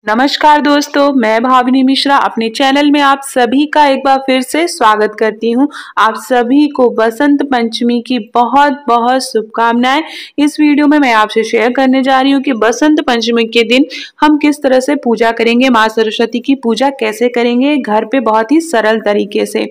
नमस्कार दोस्तों, मैं भाविनी मिश्रा अपने चैनल में आप सभी का एक बार फिर से स्वागत करती हूं। आप सभी को बसंत पंचमी की बहुत बहुत शुभकामनाएं। इस वीडियो में मैं आपसे शेयर करने जा रही हूं कि बसंत पंचमी के दिन हम किस तरह से पूजा करेंगे, माँ सरस्वती की पूजा कैसे करेंगे घर पे बहुत ही सरल तरीके से।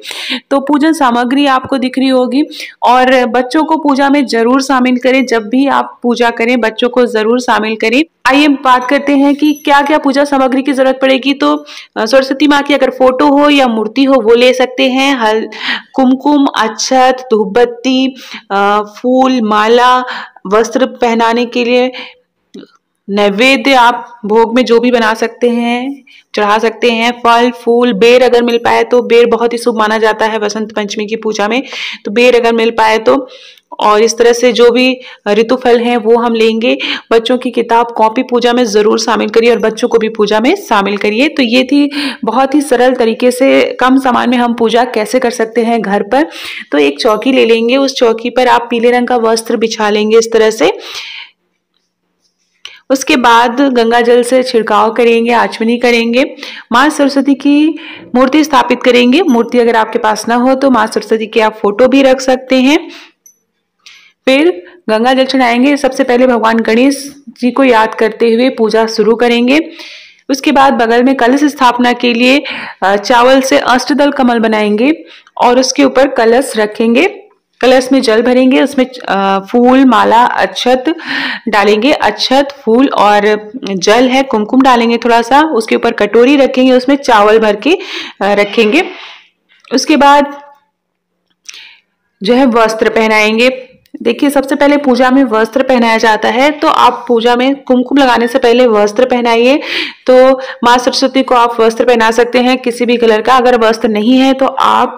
तो पूजन सामग्री आपको दिख रही होगी और बच्चों को पूजा में जरूर शामिल करें। जब भी आप पूजा करें बच्चों को जरूर शामिल करें। आइए बात करते हैं कि क्या क्या पूजा सामग्री की जरूरत पड़ेगी। तो सरस्वती माँ की अगर फोटो हो या मूर्ति हो वो ले सकते हैं। कुमकुम, अक्षत, धूपबत्ती, फूल, माला, वस्त्र पहनाने के लिए, नैवेद्य आप भोग में जो भी बना सकते हैं चढ़ा सकते हैं। फल फूल, बेर अगर मिल पाए तो, बेर बहुत ही शुभ माना जाता है बसंत पंचमी की पूजा में, तो बेर अगर मिल पाए तो। और इस तरह से जो भी ऋतु फल हैं वो हम लेंगे। बच्चों की किताब कॉपी पूजा में जरूर शामिल करिए और बच्चों को भी पूजा में शामिल करिए। तो ये थी बहुत ही सरल तरीके से कम सामान में हम पूजा कैसे कर सकते हैं घर पर। तो एक चौकी ले लेंगे, उस चौकी पर आप पीले रंग का वस्त्र बिछा लेंगे इस तरह से। उसके बाद गंगा जल से छिड़काव करेंगे, आचमनी करेंगे, माँ सरस्वती की मूर्ति स्थापित करेंगे। मूर्ति अगर आपके पास ना हो तो माँ सरस्वती की आप फोटो भी रख सकते हैं। फिर गंगा जल चढ़ाएंगे। सबसे पहले भगवान गणेश जी को याद करते हुए पूजा शुरू करेंगे। उसके बाद बगल में कलश स्थापना के लिए चावल से अष्टदल कमल बनाएंगे और उसके ऊपर कलश रखेंगे। कलश में जल भरेंगे, उसमें फूल, माला, अक्षत डालेंगे। अक्षत, फूल और जल है, कुमकुम डालेंगे थोड़ा सा। उसके ऊपर कटोरी रखेंगे, उसमें चावल भर के रखेंगे। उसके बाद जो है वस्त्र पहनाएंगे। देखिए, सबसे पहले पूजा में वस्त्र पहनाया जाता है, तो आप पूजा में कुमकुम लगाने से पहले वस्त्र पहनाइए। तो माँ सरस्वती को आप वस्त्र पहना सकते हैं किसी भी कलर का। अगर वस्त्र नहीं है तो आप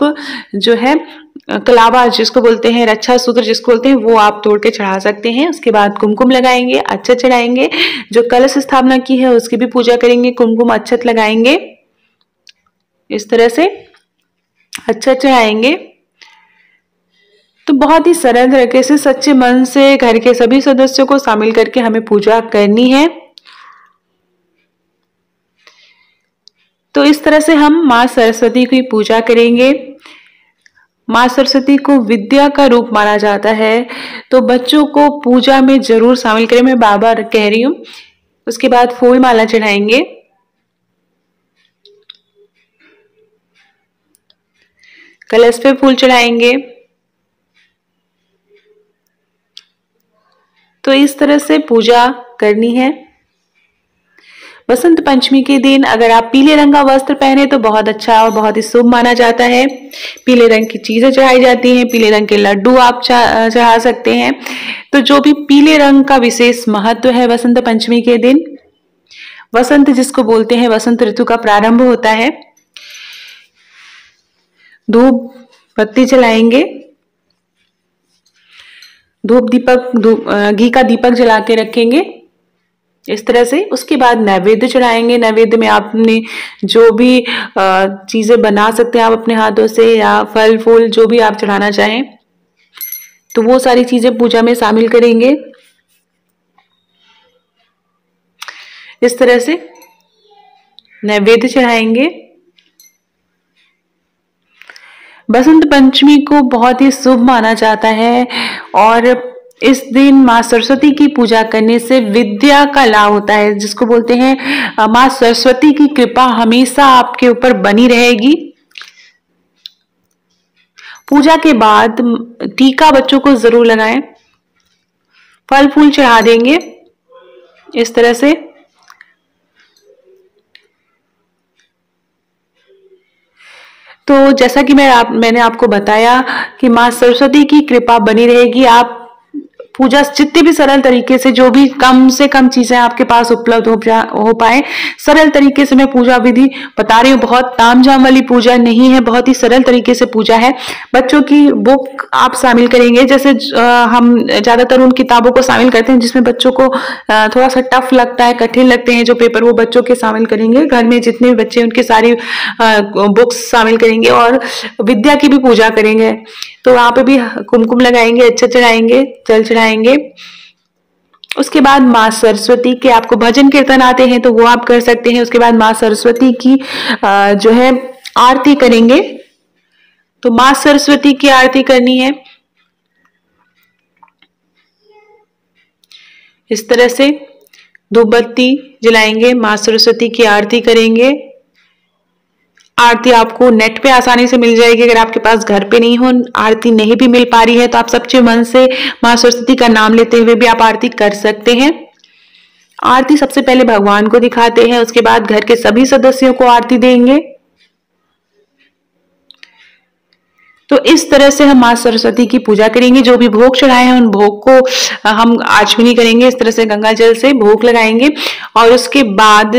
जो है कलावा जिसको बोलते हैं, रक्षा सूत्र जिसको बोलते हैं, वो आप तोड़ के चढ़ा सकते हैं। उसके बाद कुमकुम लगाएंगे, अक्षत चढ़ाएंगे। जो कलश स्थापना की है उसकी भी पूजा करेंगे, कुमकुम अक्षत लगाएंगे। इस तरह से अक्षत चढ़ाएंगे। तो बहुत ही सरल तरीके से सच्चे मन से घर के सभी सदस्यों को शामिल करके हमें पूजा करनी है। तो इस तरह से हम माँ सरस्वती की पूजा करेंगे। माँ सरस्वती को विद्या का रूप माना जाता है, तो बच्चों को पूजा में जरूर शामिल करें, मैं बार बार कह रही हूं। उसके बाद फूल माला चढ़ाएंगे। कलश पे फूल चढ़ाएंगे। तो इस तरह से पूजा करनी है। बसंत पंचमी के दिन अगर आप पीले रंग का वस्त्र पहने तो बहुत अच्छा और बहुत ही शुभ माना जाता है। पीले रंग की चीजें चढ़ाई जाती हैं, पीले रंग के लड्डू आप चढ़ा सकते हैं। तो जो भी पीले रंग का विशेष महत्व है बसंत पंचमी के दिन, वसंत जिसको बोलते हैं, वसंत ऋतु का प्रारंभ होता है। धूप बत्ती जलाएंगे, धूप दीपक, घी का दीपक जला के रखेंगे इस तरह से। उसके बाद नैवेद्य चढ़ाएंगे। नैवेद्य में आपने जो भी चीजें बना सकते हैं आप अपने हाथों से, या फल फूल जो भी आप चढ़ाना चाहें, तो वो सारी चीजें पूजा में शामिल करेंगे। इस तरह से नैवेद्य चढ़ाएंगे। बसंत पंचमी को बहुत ही शुभ माना जाता है और इस दिन माँ सरस्वती की पूजा करने से विद्या का लाभ होता है, जिसको बोलते हैं माँ सरस्वती की कृपा हमेशा आपके ऊपर बनी रहेगी। पूजा के बाद टीका बच्चों को जरूर लगाएं। फल फूल चढ़ा देंगे इस तरह से। तो जैसा कि मैंने आपको बताया कि माँ सरस्वती की कृपा बनी रहेगी। आप पूजा जितने भी सरल तरीके से, जो भी कम से कम चीजें आपके पास उपलब्ध हो पाए, सरल तरीके से मैं पूजा विधि बता रही हूँ। बहुत तामझाम वाली पूजा नहीं है, बहुत ही सरल तरीके से पूजा है। बच्चों की बुक आप शामिल करेंगे। जैसे हम ज्यादातर उन किताबों को शामिल करते हैं जिसमें बच्चों को थोड़ा सा टफ लगता है, कठिन लगते हैं जो पेपर, वो बच्चों के शामिल करेंगे। घर में जितने भी बच्चे उनकी सारी बुक्स शामिल करेंगे और विद्या की भी पूजा करेंगे। तो वहां पे भी कुमकुम लगाएंगे, अक्षत चढ़ाएंगे, जल चढ़ाएंगे। उसके बाद माँ सरस्वती के आपको भजन कीर्तन आते हैं तो वो आप कर सकते हैं। उसके बाद माँ सरस्वती की जो है आरती करेंगे। तो माँ सरस्वती की आरती करनी है इस तरह से, धूप बत्ती जलाएंगे, माँ सरस्वती की आरती करेंगे। आरती आपको नेट पे आसानी से मिल जाएगी। अगर आपके पास घर पे नहीं हो, आरती नहीं भी मिल पा रही है, तो आप सच्चे मन से माँ सरस्वती का नाम लेते हुए भी आप आरती कर सकते हैं। आरती सबसे पहले भगवान को दिखाते हैं, उसके बाद घर के सभी सदस्यों को आरती देंगे। तो इस तरह से हम माँ सरस्वती की पूजा करेंगे। जो भी भोग चढ़ाए हैं उन भोग को हम आचमनी करेंगे, इस तरह से गंगा जल से भोग लगाएंगे। और उसके बाद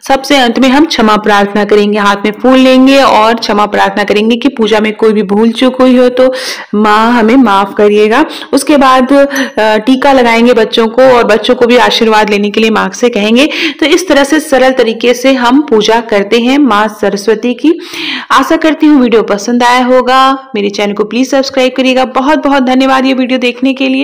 सबसे अंत में हम क्षमा प्रार्थना करेंगे, हाथ में फूल लेंगे और क्षमा प्रार्थना करेंगे कि पूजा में कोई भी भूल चूक हुई हो तो माँ हमें माफ करिएगा। उसके बाद टीका लगाएंगे बच्चों को, और बच्चों को भी आशीर्वाद लेने के लिए माँ से कहेंगे। तो इस तरह से सरल तरीके से हम पूजा करते हैं माँ सरस्वती की। आशा करती हूँ वीडियो पसंद आया होगा। मेरे चैनल को प्लीज सब्सक्राइब करिएगा। बहुत बहुत धन्यवाद ये वीडियो देखने के लिए।